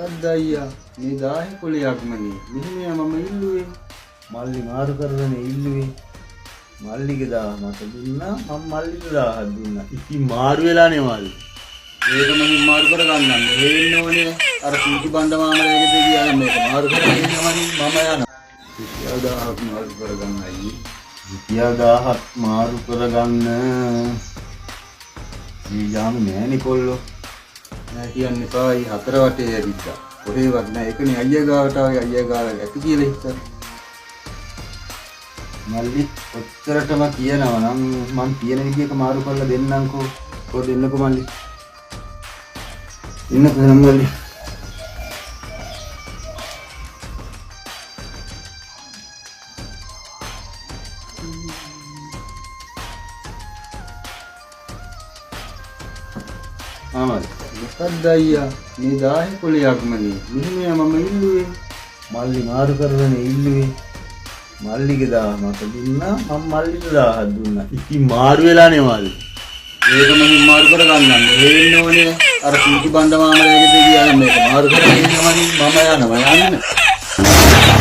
මොකක්ද අයියා මේ 10 කුලියක්මනේ මෙහෙම මම ඉල්ලුවේ මල්ලි මාරු කරගෙන ඉල්ලුවේ මල්ලිගේ 1000 මට දුන්නා මම මල්ලිට 1000ක් දුන්නා ඉතින් මාරු වෙලානේ මල්ලි ඒක මම මාරු කරගන්නම් හේන්න ඕනේ අර කුටි බණ්ඩ මාමලයකට ගියා මේක මාරු කරගෙන මම යනවා 1000ක් මාරු කරගන්න අයියේ 1000ක් මාරු කරගන්න ඊයාම නෑනේ කොල්ලෝ නෑ කියන්න එපායි හතර වටේ ඇවිත්තා කොහෙවත් නෑ ඒකනේ අයියා ගාවට ආවේ අයියා ගාලා ඇති කියලා හිතා මල්ලි ඔච්චරටම කියනවා නම් මං කියන විදිහක මාරු කරලා දෙන්නම්කෝ කො දෙන්නකෝ මල්ලි ඉන්නකෝ නම් මල්ලි ආමල් මොකක්ද අයියා මේ 10 කුලියක්මනේ මෙහෙම මම ඉල්ලුවේ මල්ලි මාරු කරගෙන ඉල්ලුවේ මල්ලිගේ 1000 මට දුන්නා මම මල්ලිට 1000ක් දුන්නා ඉතින් මාරු වෙලානේ මල්ලි ඒක මම මාරු කරගන්නම් හේන්න ඕනේ අර කුටි බණ්ඩ මාමලයකට ගියා මේක මාරු කරගෙන මම යනවා යන්න